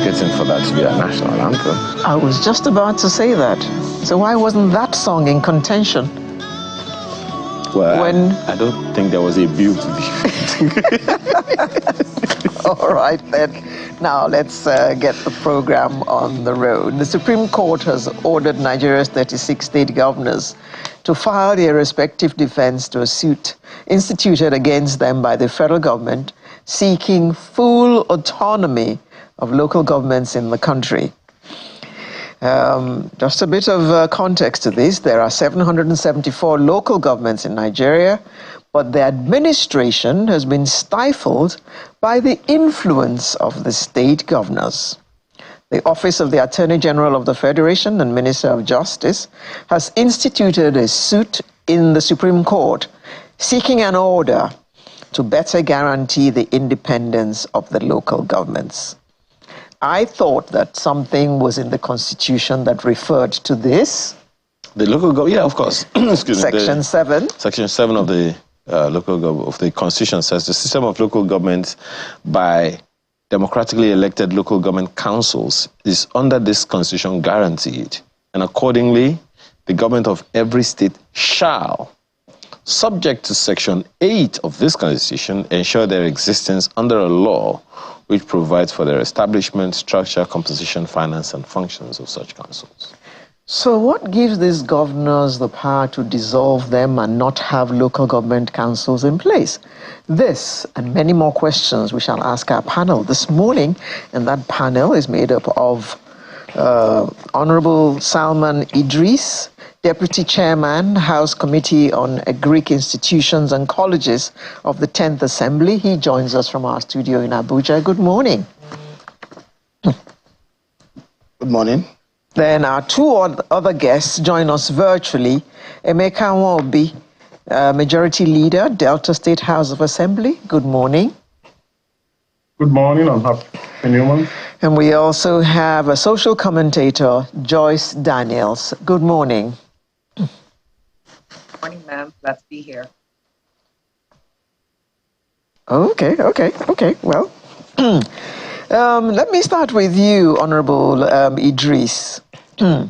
advocating for that to be a national anthem. I was just about to say that. So why wasn't that song in contention? Well, I don't think there was a bill to be. All right, then. Now let's get the program on the road. The Supreme Court has ordered Nigeria's 36 state governors to file their respective defense to a suit instituted against them by the federal government seeking full autonomy of local governments in the country. Just a bit of context to this. There are 774 local governments in Nigeria, but the administration has been stifled by the influence of the state governors. The Office of the Attorney General of the Federation and Minister of Justice has instituted a suit in the Supreme Court seeking an order to better guarantee the independence of the local governments. I thought that something was in the Constitution that referred to this. The local government, yeah, of course. Excuse me. Section 7. Section 7 of the of the Constitution says the system of local government by democratically elected local government councils is under this Constitution guaranteed, and accordingly, the government of every state shall, subject to Section 8 of this Constitution, ensure their existence under a law which provides for their establishment, structure, composition, finance, and functions of such councils. So what gives these governors the power to dissolve them and not have local government councils in place? This and many more questions we shall ask our panel this morning, and that panel is made up of Honorable Salman Idris, Deputy Chairman, House Committee on Greek Institutions and Colleges of the 10th Assembly. He joins us from our studio in Abuja. Good morning. Good morning. Then our two other guests join us virtually. Emeka Nwobi, Majority Leader, Delta State House of Assembly. Good morning. Good morning and happy New Month. And we also have a social commentator, Joyce Daniels. Good morning. Good morning, ma'am. Glad to be here. Okay. Well, let me start with you, Honorable Idris. We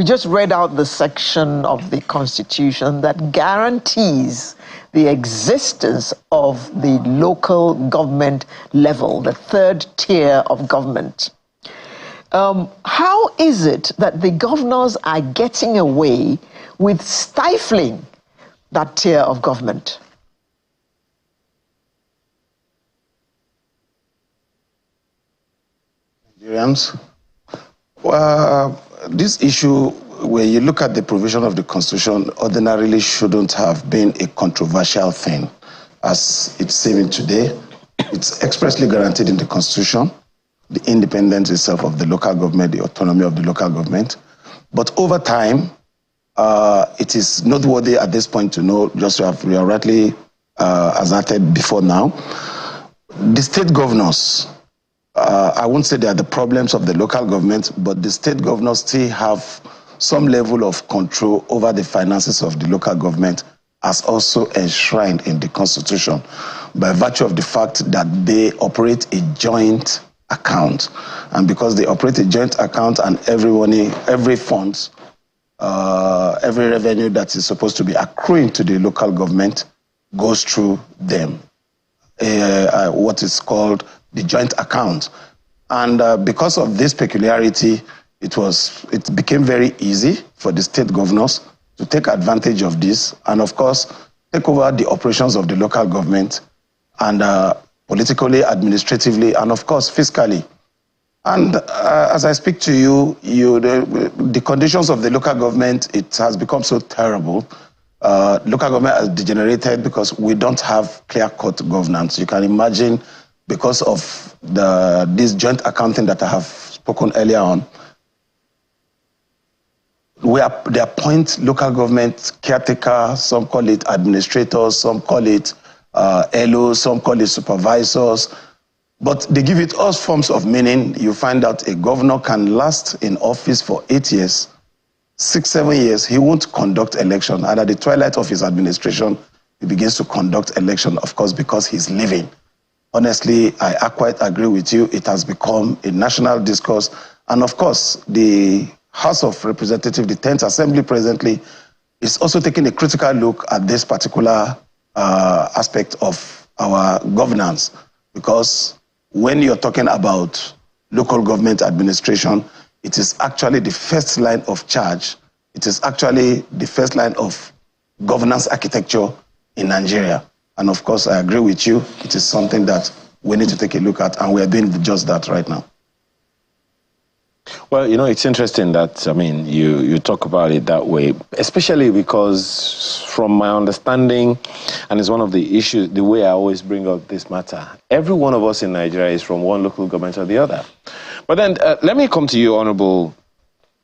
just read out the section of the Constitution that guarantees the existence of the local government level, the third tier of government. How is it that the governors are getting away with stifling that tier of government? Well, this issue, when you look at the provision of the Constitution, ordinarily shouldn't have been a controversial thing. As it's saying today, it's expressly guaranteed in the Constitution, the independence itself of the local government, the autonomy of the local government. But over time, it is noteworthy at this point to know, just as we are rightly asserted before now, the state governors, I won't say they are the problems of the local government, but the state governors still have some level of control over the finances of the local government, as also enshrined in the Constitution, by virtue of the fact that they operate a joint account. And because they operate a joint account and every funds, every revenue that is supposed to be accruing to the local government goes through them, what is called the joint account. And because of this peculiarity, it became very easy for the state governors to take advantage of this and, of course, take over the operations of the local government and politically, administratively, and, of course, fiscally. And as I speak to you, the conditions of the local government, it has become so terrible. Local government has degenerated because we don't have clear-cut governance. You can imagine, because of this joint accounting that I have spoken earlier on, they appoint local government caretakers, some call it administrators, some call it LOs, some call it supervisors, but they give it all forms of meaning. You find out a governor can last in office for 8 years, 6, 7 years, he won't conduct election. And at the twilight of his administration, he begins to conduct election, of course, because he's leaving. honestly, I quite agree with you. It has become a national discourse. And of course, the House of Representatives, the 10th Assembly presently, is also taking a critical look at this particular aspect of our governance. Because when you're talking about local government administration, it is actually the first line of charge. It is actually the first line of governance architecture in Nigeria. And of course, I agree with you. It is something that we need to take a look at, and we're doing just that right now. Well, it's interesting that, you talk about it that way, especially because from my understanding, and it's one of the issues, the way I always bring up this matter, every one of us in Nigeria is from one local government or the other. But then, let me come to you, Honorable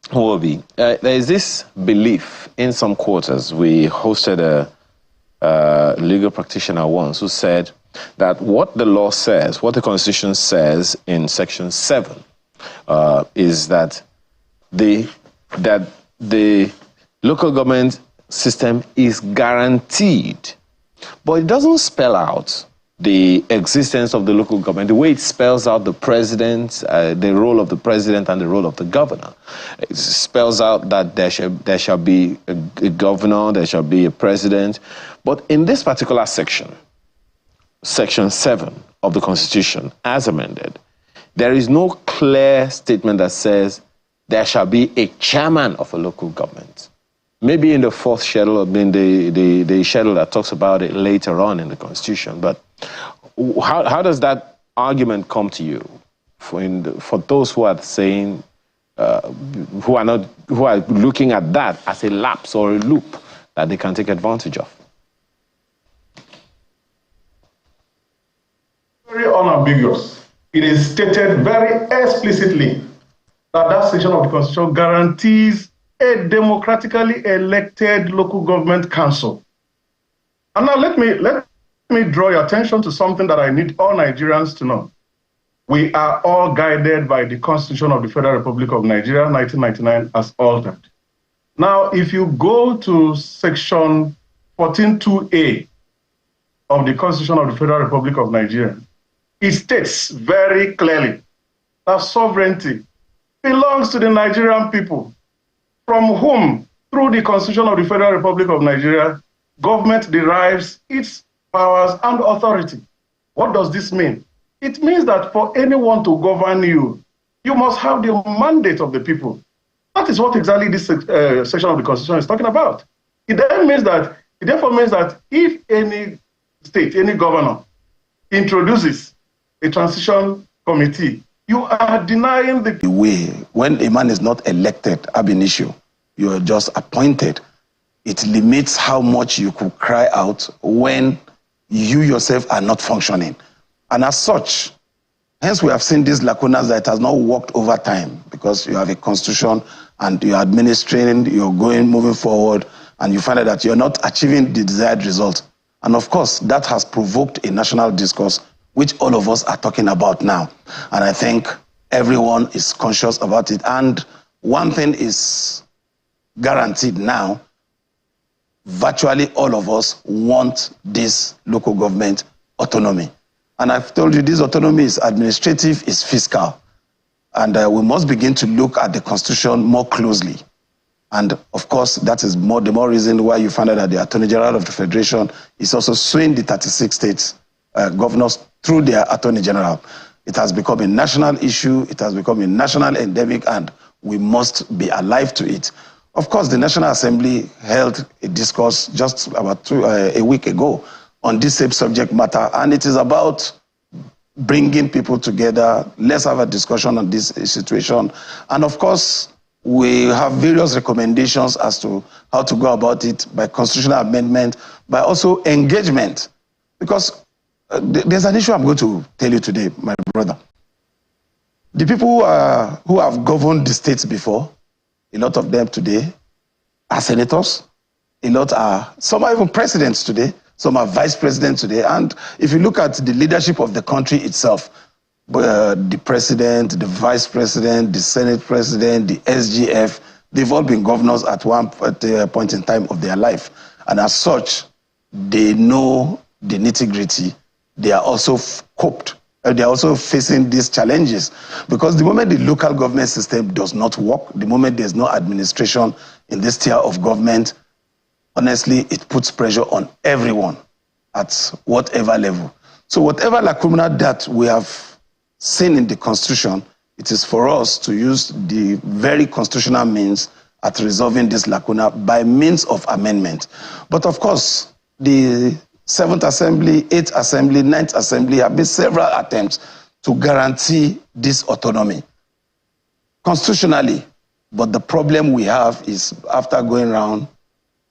Nwobi. There is this belief in some quarters. We hosted a legal practitioner once who said that what the law says, what the Constitution says in Section 7, is that the local government system is guaranteed, but it doesn't spell out the existence of the local government, the way it spells out the president, the role of the president and the role of the governor. It spells out that there shall be a governor, there shall be a president. But in this particular section, Section 7 of the Constitution, as amended, there is no clear statement that says there shall be a chairman of a local government. Maybe in the fourth schedule, in the schedule that talks about it later on in the Constitution. But how does that argument come to you for those who are saying, who are looking at that as a lapse or a loop that they can take advantage of? Very unambiguous. It is stated very explicitly that that section of the Constitution guarantees a democratically elected local government council. And now let me draw your attention to something that I need all Nigerians to know. We are all guided by the Constitution of the Federal Republic of Nigeria, 1999, as altered. Now, if you go to Section 14(2)(a) of the Constitution of the Federal Republic of Nigeria, it states very clearly that sovereignty belongs to the Nigerian people, from whom, through the Constitution of the Federal Republic of Nigeria, government derives its powers and authority. What does this mean? It means that for anyone to govern you, you must have the mandate of the people. That is what exactly this section of the Constitution is talking about. It therefore means that if any state, any governor, introduces a transition committee, you are denying the way. When a man is not elected ab initio, you are just appointed. It limits how much you could cry out when you yourself are not functioning. And as such, hence we have seen these lacunas that has not worked over time, because you have a constitution and you're administering, you're moving forward, and you find out that you're not achieving the desired result. And of course, that has provoked a national discourse, which all of us are talking about now. And I think everyone is conscious about it. And one thing is guaranteed now: virtually all of us want this local government autonomy. And I've told you, this autonomy is administrative, is fiscal. And we must begin to look at the Constitution more closely. And of course, that is the more reason why you find out that the Attorney General of the Federation is also suing the 36 states governors through their Attorney General. It has become a national issue, it has become a national endemic, and we must be alive to it. Of course, the National Assembly held a discourse just about a week ago on this same subject matter, and it is about bringing people together. Let's have a discussion on this situation. And of course, we have various recommendations as to how to go about it, by constitutional amendment, by also engagement. Because there's an issue I'm going to tell you today, my brother. The people who have governed the states before, a lot of them today are senators, some are even presidents today, some are vice presidents today. And if you look at the leadership of the country itself, the president, the vice president, the Senate president, the SGF, they've all been governors at a point in time of their life. And as such, they know the nitty-gritty they are also coped. They are also facing these challenges, because the moment the local government system does not work, the moment there's no administration in this tier of government, honestly, it puts pressure on everyone at whatever level. So whatever lacuna that we have seen in the Constitution, it is for us to use the very constitutional means at resolving this lacuna by means of amendment. But of course, the 7th Assembly, 8th Assembly, 9th Assembly have been several attempts to guarantee this autonomy constitutionally. But the problem we have is, after going around,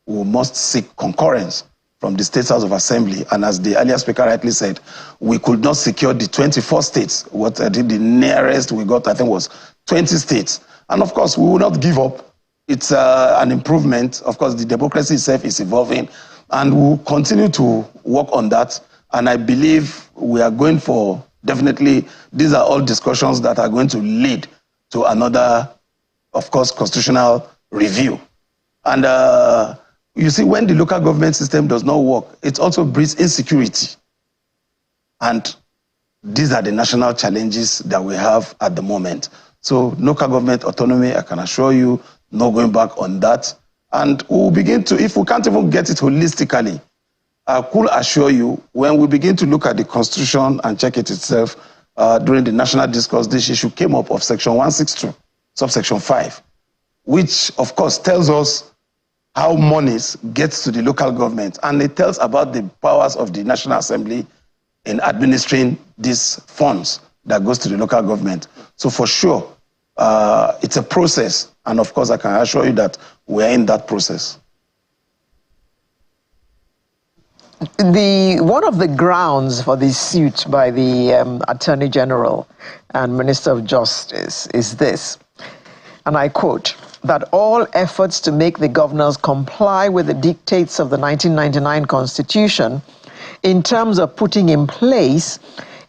we must seek concurrence from the State House of Assembly. And as the earlier speaker rightly said, we could not secure the 24 states. What I think the nearest we got, I think, was 20 states. And of course, we will not give up. It's an improvement. Of course, the democracy itself is evolving, and we'll continue to work on that. And I believe we are going for, definitely, these are all discussions that are going to lead to another, of course, constitutional review. And you see, when the local government system does not work, it also breeds insecurity. And these are the national challenges that we have at the moment. So local government autonomy, I can assure you, no going back on that. And we'll begin to, if we can't even get it holistically, I could assure you, when we begin to look at the Constitution and check it itself, during the national discourse, this issue came up of Section 162, subsection 5, which, of course, tells us how monies gets to the local government. And it tells about the powers of the National Assembly in administering these funds that goes to the local government. So for sure, it's a process. And of course, I can assure you that we're in that process. One of the grounds for this suit by the Attorney General and Minister of Justice is this, and I quote, that all efforts to make the governors comply with the dictates of the 1999 Constitution in terms of putting in place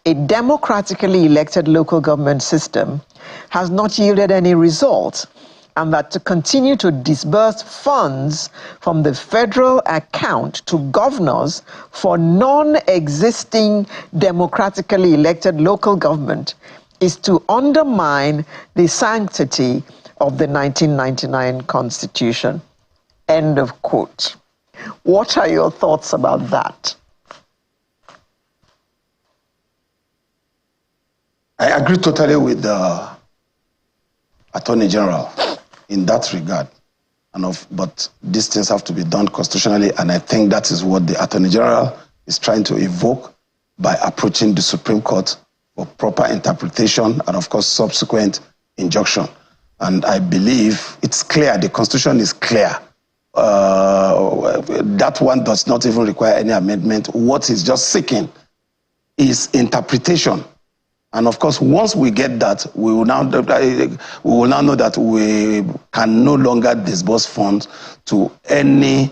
a democratically elected local government system has not yielded any result, and that to continue to disburse funds from the federal account to governors for non-existing democratically elected local government is to undermine the sanctity of the 1999 Constitution. End of quote. What are your thoughts about that? I agree totally with the Attorney General in that regard. But these things have to be done constitutionally, and I think that is what the Attorney General is trying to evoke by approaching the Supreme Court for proper interpretation and, of course, subsequent injunction. And I believe it's clear, the Constitution is clear. That one does not even require any amendment. What is just seeking is interpretation. And of course, once we get that, we will now know that we can no longer disburse funds to any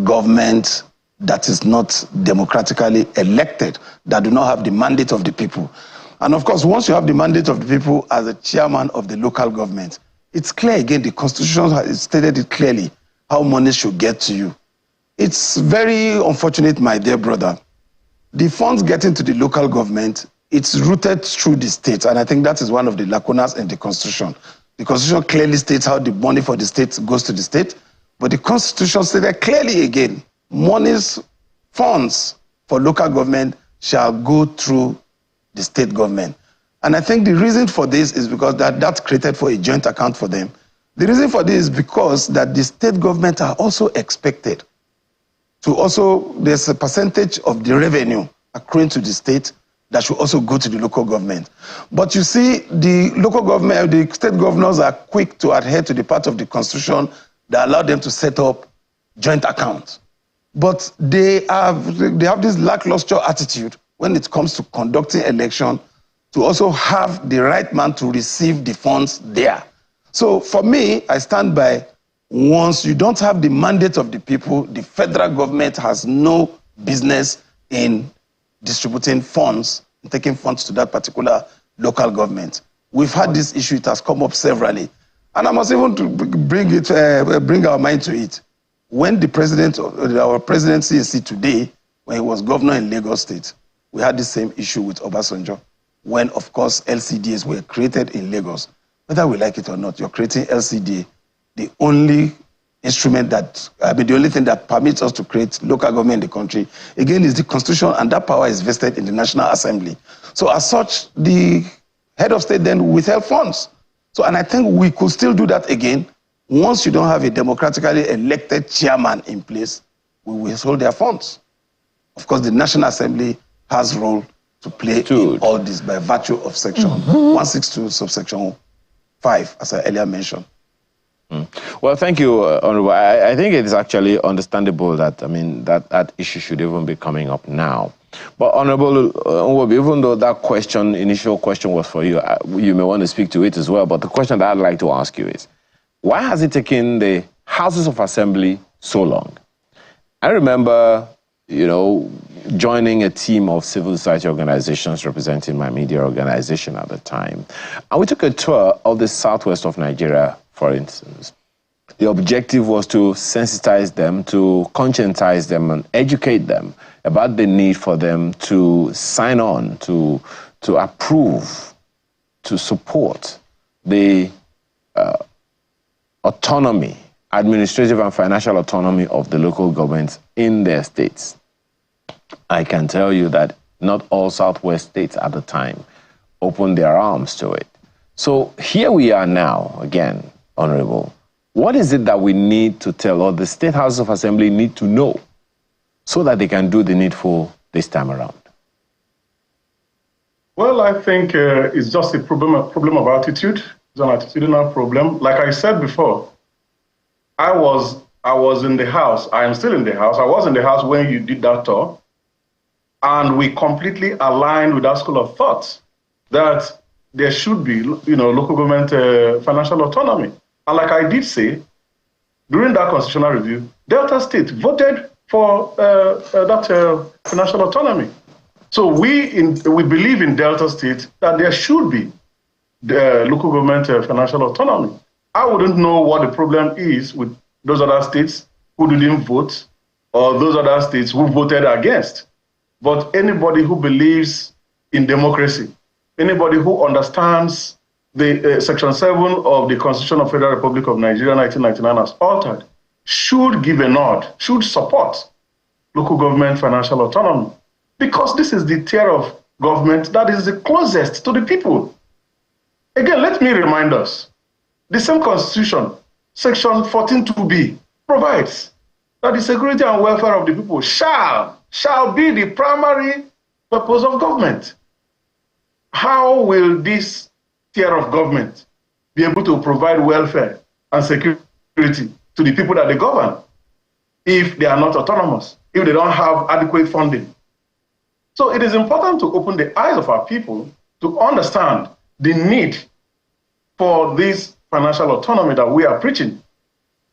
government that is not democratically elected, that do not have the mandate of the people. And of course, once you have the mandate of the people as a chairman of the local government, it's clear again, the Constitution has stated it clearly, how money should get to you. It's very unfortunate, my dear brother. The funds getting to the local government, it's rooted through the state, and I think that is one of the lacunas in the Constitution. The Constitution clearly states how the money for the state goes to the state, but the Constitution stated clearly again, funds for local government shall go through the state government. And I think the reason for this is because that's created for a joint account for them. The reason for this is because that the state government are also expected to also, there's a percentage of the revenue accruing to the state that should also go to the local government. But you see, the local government, the state governors are quick to adhere to the part of the Constitution that allow them to set up joint accounts. But they have this lackluster attitude when it comes to conducting election to also have the right man to receive the funds there. So for me, I stand by, once you don't have the mandate of the people, the federal government has no business in distributing funds, taking funds to that particular local government. We've had this issue, it has come up severally. And I must even bring our mind to it. When the president, our presidency today, when he was governor in Lagos State, We had the same issue with Obasanjo when, of course, LCDs were created in Lagos. Whether we like it or not, you're creating LCD, the only instrument that, the only thing that permits us to create local government in the country, again, is the Constitution, and that power is vested in the National Assembly. So as such, the head of state then withheld funds. So, and I think we could still do that again. Once you don't have a democratically elected chairman in place, we withhold their funds. Of course, the National Assembly has a role to play in all this by virtue of section 162, subsection 5, as I earlier mentioned. Well, thank you, Honorable. I think it is actually understandable that, that issue should even be coming up now. But Honorable Nwobi, even though that initial question was for you, you may want to speak to it as well, but the question that I'd like to ask you is, why has it taken the Houses of Assembly so long? I remember, joining a team of civil society organizations representing my media organization at the time. And we took a tour of the southwest of Nigeria, for instance. The objective was to sensitize them, to conscientize them, and educate them about the need for them to sign on, to approve, to support the autonomy, administrative and financial autonomy of the local governments in their states. I can tell you that not all Southwest states at the time opened their arms to it. So here we are now, again, Honorable. What is it that we need to tell, or the State Houses of Assembly need to know, so that they can do the needful this time around? Well, I think it's just a problem of attitude. It's an attitudinal problem. Like I said before, I was in the House. I am still in the House. I was in the House when you did that tour. And we completely aligned with that school of thought that there should be, local government financial autonomy. And like I did say, during that constitutional review, Delta State voted for that financial autonomy. So we believe in Delta State that there should be the local government financial autonomy. I wouldn't know what the problem is with those other states who didn't vote, or those other states who voted against. But anybody who believes in democracy, anybody who understands the Section 7 of the Constitution of Federal Republic of Nigeria 1999 as altered, should give a nod, should support local government financial autonomy. Because this is the tier of government that is the closest to the people. Again, let me remind us, the same Constitution, Section 14(2)b, provides that the security and welfare of the people shall be the primary purpose of government. How will this tier of government be able to provide welfare and security to the people that they govern if they are not autonomous, if they don't have adequate funding? So it is important to open the eyes of our people to understand the need for this financial autonomy that we are preaching.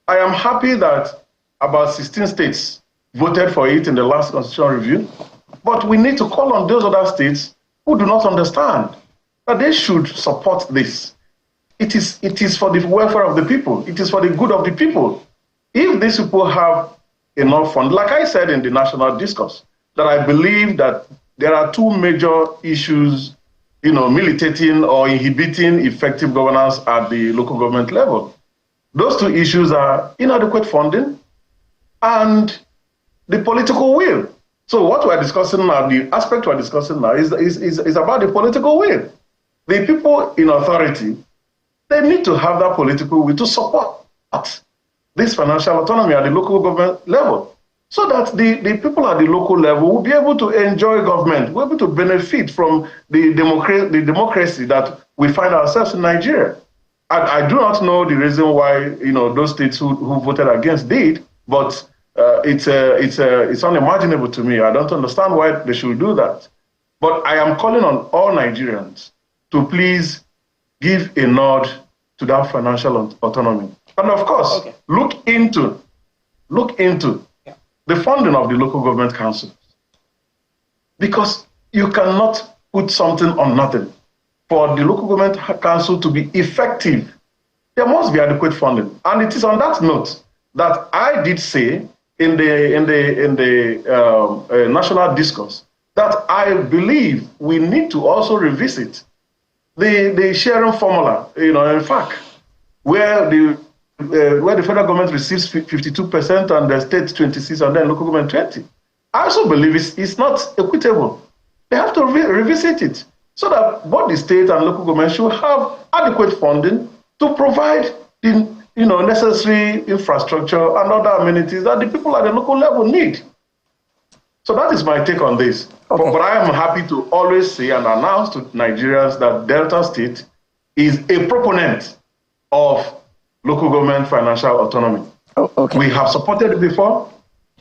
I am happy that about 16 states voted for it in the last constitutional review, but we need to call on those other states who do not understand that they should support this. It is for the welfare of the people. It is for the good of the people. If these people have enough funds, like I said in the national discourse, that I believe that there are two major issues, militating or inhibiting effective governance at the local government level. Those two issues are inadequate funding and the political will. So what we're discussing now, the aspect we're discussing now is about the political will. The people in authority, they need to have that political will to support this financial autonomy at the local government level, so that the people at the local level will be able to enjoy government, will be able to benefit from the democracy that we find ourselves in Nigeria. I do not know the reason why those states who voted against did, but it's unimaginable to me. I don't understand why they should do that. But I am calling on all Nigerians to please give a nod to that financial autonomy. And of course, look into the funding of the local government councils. Because you cannot put something on nothing. For the local government council to be effective, there must be adequate funding. And it is on that note that I did say in the national discourse that I believe we need to also revisit the sharing formula, in fact, where the federal government receives 52% and the state 26% and then local government 20%. I also believe it's not equitable. They have to revisit it so that both the state and local government should have adequate funding to provide the necessary infrastructure and other amenities that the people at the local level need. So that is my take on this. Okay. But I am happy to always say and announce to Nigerians that Delta State is a proponent of local government financial autonomy. Oh, okay. We have supported it before.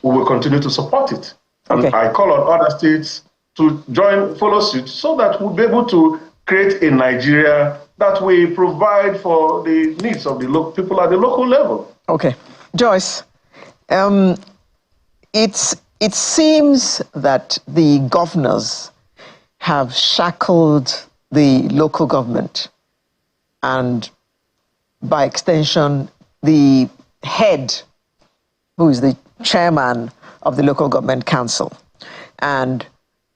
We will continue to support it. And I call on other states to follow suit, so that we'll be able to create a Nigeria that we provide for the needs of the people at the local level. Okay. Joyce, it seems that the governors have shackled the local government and, by extension, the head, who is the chairman of the local government council. And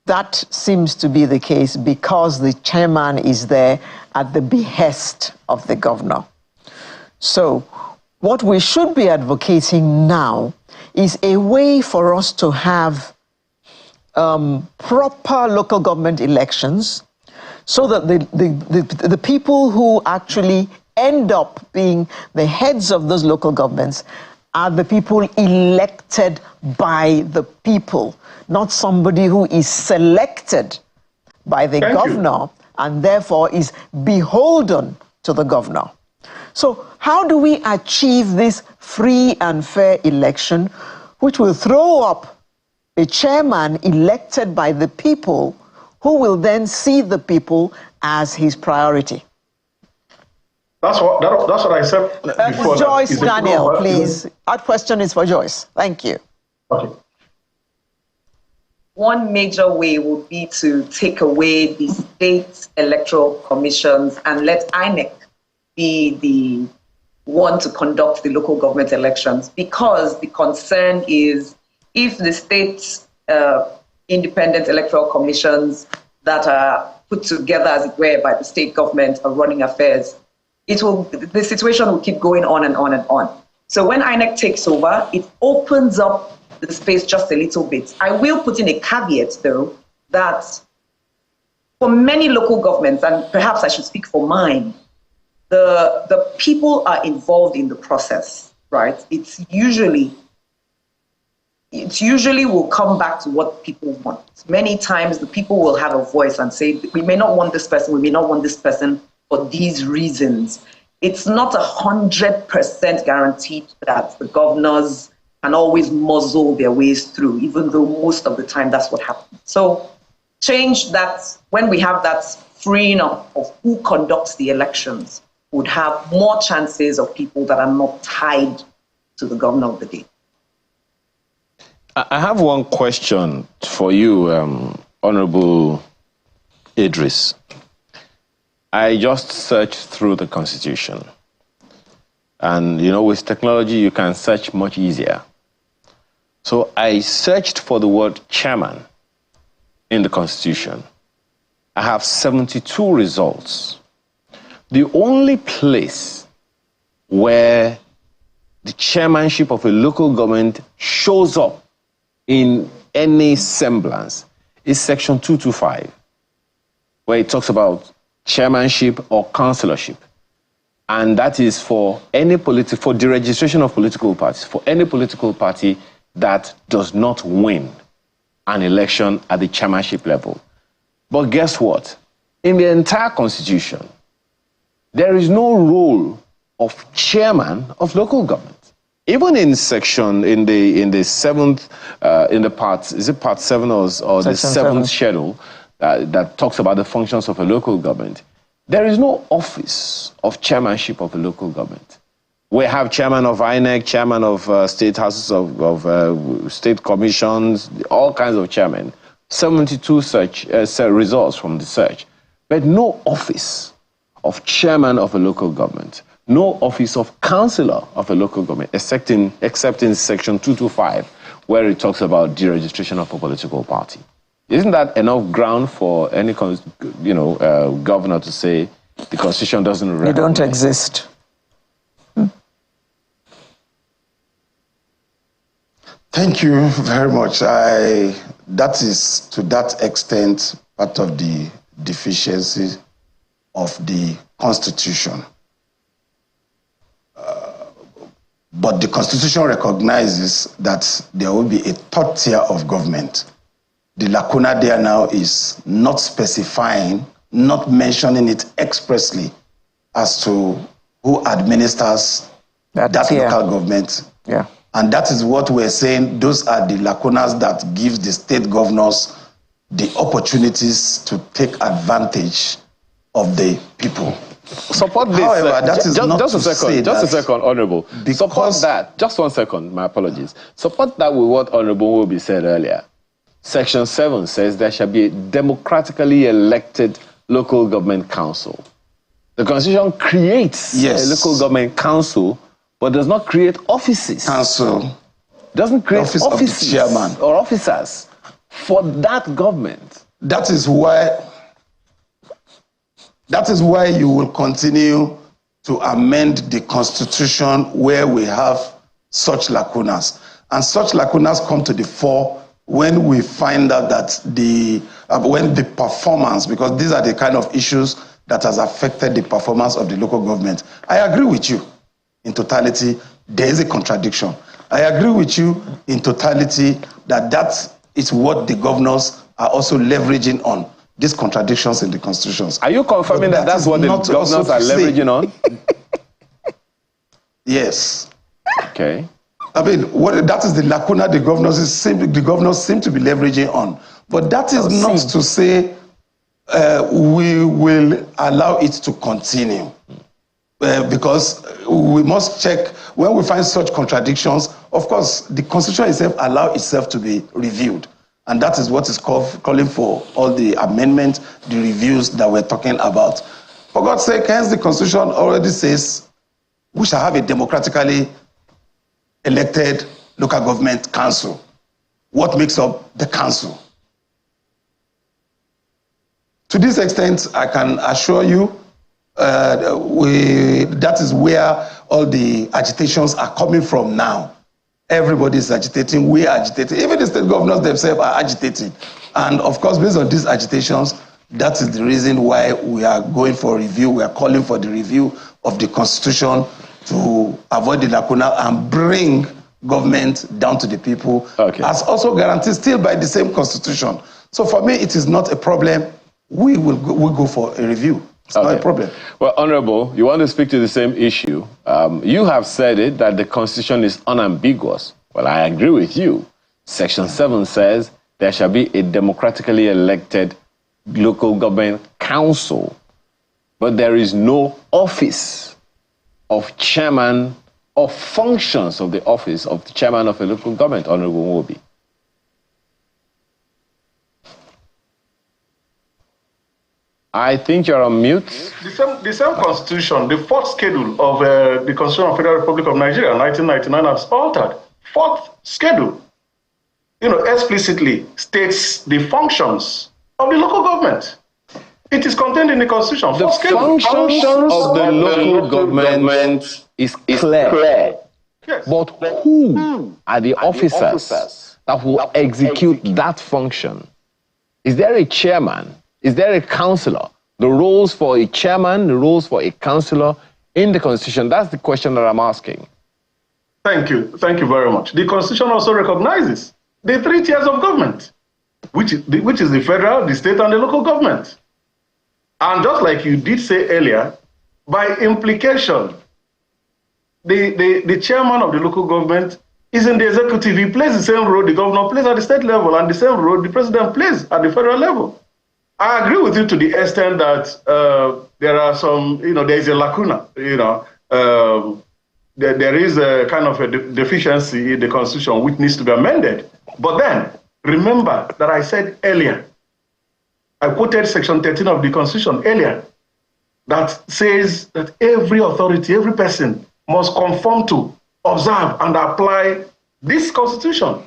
that seems to be the case because the chairman is there at the behest of the governor. So what we should be advocating now is a way for us to have proper local government elections, so that the people who actually end up being the heads of those local governments are the people elected by the people, not somebody who is selected by the governor and therefore is beholden to the governor. So how do we achieve this free and fair election, which will throw up a chairman elected by the people, who will then see the people as his priority? That's what I said before. Joyce Daniel, please. That question is for Joyce. Thank you. Okay. One major way would be to take away the state electoral commissions and let INEC be the one to conduct the local government elections, because the concern is if the state independent electoral commissions that are put together, as it were, by the state government are running affairs, the situation will keep going on and on and on. So when INEC takes over, it opens up the space just a little bit. I will put in a caveat, though, that for many local governments, and perhaps I should speak for mine, the people are involved in the process, right? It's usually will come back to what people want. Many times the people will have a voice and say, we may not want this person, we may not want this person for these reasons. It's not 100% guaranteed that the governors can always muzzle their ways through, even though most of the time that's what happens. So change that, when we have that freeing up of who conducts the elections, would have more chances of people that are not tied to the governor of the day. I have one question for you, Honorable Idris. I just searched through the Constitution. And, with technology, you can search much easier. So I searched for the word chairman in the Constitution. I have 72 results. The only place where the chairmanship of a local government shows up in any semblance is Section 225, where it talks about chairmanship or councillorship. And that is for any for the registration of political parties, for any political party that does not win an election at the chairmanship level. But guess what? In the entire Constitution, there is no role of chairman of local government. Even in the seventh, in the part, is it part 7 or the seventh schedule that talks about the functions of a local government, there is no office of chairmanship of a local government. We have chairman of INEC, chairman of state houses of state commissions, all kinds of chairmen, 72 such results from the search, but no office of chairman of a local government, no office of councillor of a local government, except in Section 225, where it talks about deregistration of a political party. Isn't that enough ground for any, governor to say the Constitution doesn't recognize? You don't exist. Thank you very much. That is, to that extent, part of the deficiency of the Constitution. But the Constitution recognizes that there will be a third tier of government. The lacuna there now is not specifying, not mentioning it expressly as to who administers that local government. Yeah. And that is what we're saying. Those are the lacunas that gives the state governors the opportunities to take advantage of the people. Support this. However, that is not just to a second. say Just a that second, Honorable. Support that. Just 1 second. My apologies. Support that with what Honorable Will said earlier. Section 7 says there shall be a democratically elected local government council. The Constitution creates a local government council, but does not create offices. Council doesn't create offices of the chairman or officers for that government. That is why you will continue to amend the Constitution where we have such lacunas. And such lacunas come to the fore when we find out that when the performance, because these are the kind of issues that has affected the performance of the local government. I agree with you. In totality, there is a contradiction. I agree with you in totality that is what the governors are also leveraging on, these contradictions in the constitutions. Are you confirming that that's what the governors are leveraging on? Yes. Okay. I mean, that is the lacuna the governors seem to be leveraging on. But that is not to say we will allow it to continue. Because we must check, when we find such contradictions, of course, the Constitution itself allows itself to be reviewed. And that is what is calling for all the amendments, the reviews that we're talking about. For God's sake, hence the Constitution already says we shall have a democratically elected local government council. What makes up the council? To this extent, I can assure you, that is where all the agitations are coming from now. Everybody is agitating, we are agitating, even the state governors themselves are agitating. And of course, based on these agitations, that is the reason why we are going for review. We are calling for the review of the Constitution to avoid the lacuna and bring government down to the people, as also guaranteed still by the same Constitution. So for me, it is not a problem. We'll go for a review. It's not a problem. Well, Honorable, you want to speak to the same issue. You have said it, that the Constitution is unambiguous. Well, I agree with you. Section 7 says there shall be a democratically elected local government council, but there is no office of chairman or functions of the office of the chairman of a local government, Honorable Nwobi. I think you're on mute. The same Constitution, the fourth schedule of the Constitution of the Federal Republic of Nigeria, 1999, has altered. Fourth schedule, explicitly states the functions of the local government. It is contained in the Constitution. The functions of the local government is clear. Yes. But who are the officers that will execute that function? Is there a chairman? Is there a councillor? The roles for a chairman, the roles for a councillor in the Constitution? That's the question that I'm asking. Thank you. Thank you very much. The Constitution also recognizes the 3 tiers of government, which is the federal, the state, and the local government. And just like you did say earlier, by implication, the chairman of the local government is in the executive. He plays the same role the governor plays at the state level, and the same role the president plays at the federal level. I agree with you to the extent that there are some, there is a lacuna, there is a kind of a deficiency in the Constitution which needs to be amended. But then, remember that I said earlier, I quoted Section 13 of the Constitution earlier, that says that every authority, every person must conform to, observe, and apply this Constitution.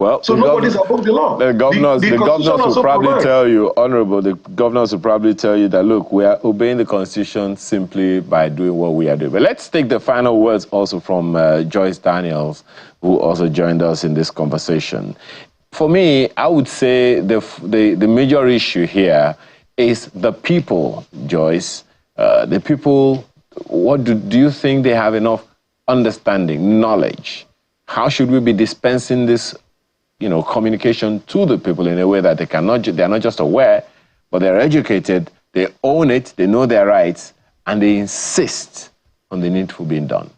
Well, So nobody's above the law. The governors will probably tell you, Honorable, the governors will probably tell you that, look, we are obeying the Constitution simply by doing what we are doing. But let's take the final words also from Joyce Daniels, who also joined us in this conversation. For me, I would say the major issue here is the people, Joyce. The people, what do you think they have enough understanding, knowledge? How should we be dispensing this communication to the people in a way that they're not just aware, but they're educated, they own it, they know their rights, and they insist on the needful being done?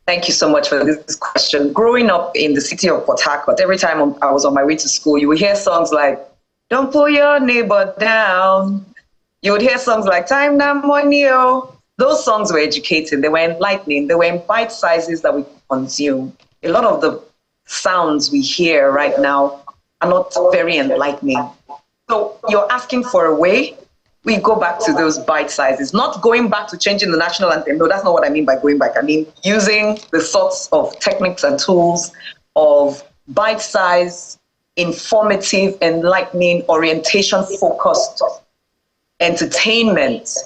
Thank you so much for this question. Growing up in the city of Port Harcourt, every time I was on my way to school, you would hear songs like, "Don't pull your neighbor down." You would hear songs like, "Time now money, oh." Those songs were educating, they were enlightening, they were in bite sizes that we consume. A lot of the sounds we hear right now are not very enlightening. So you're asking for a way, we go back to those bite sizes, not going back to changing the national anthem. No, that's not what I mean by going back. I mean using the sorts of techniques and tools of bite size, informative, enlightening, orientation-focused entertainment,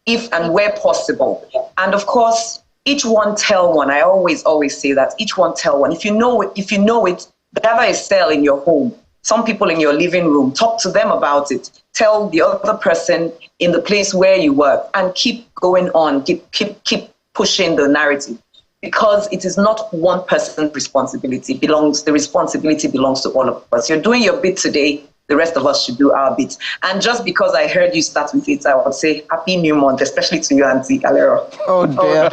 if and where possible. And of course, each one tell one. I always say that. Each one tell one. If you know it, gather a cell in your home. Some people in your living room, talk to them about it. Tell the other person in the place where you work, and keep going on. Keep pushing the narrative, because it is not one person's responsibility. The responsibility belongs to all of us. You're doing your bit today. The rest of us should do our bit. And just because I heard you start with it, I would say Happy New Month, especially to you, Auntie Alero. Oh, dear.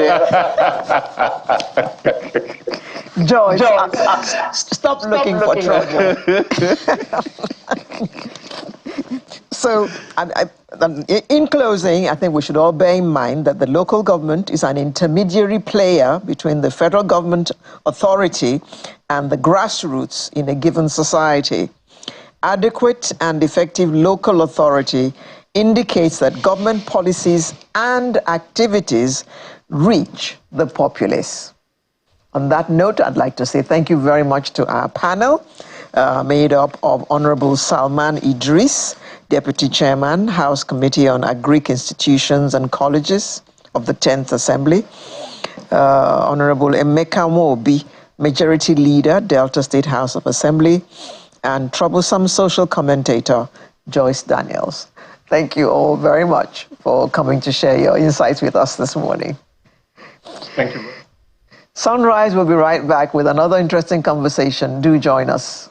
Joyce, stop looking for trouble. So, in closing, I think we should all bear in mind that the local government is an intermediary player between the federal government authority and the grassroots in a given society. Adequate and effective local authority indicates that government policies and activities reach the populace. On that note, I'd like to say thank you very much to our panel, made up of Honorable Salman Idris, Deputy Chairman, House Committee on Agric Institutions and Colleges of the 10th Assembly, Honorable Emeka Nwobi, Majority Leader, Delta State House of Assembly, and troublesome social commentator, Joyce Daniels. Thank you all very much for coming to share your insights with us this morning. Thank you. Sunrise will be right back with another interesting conversation. Do join us.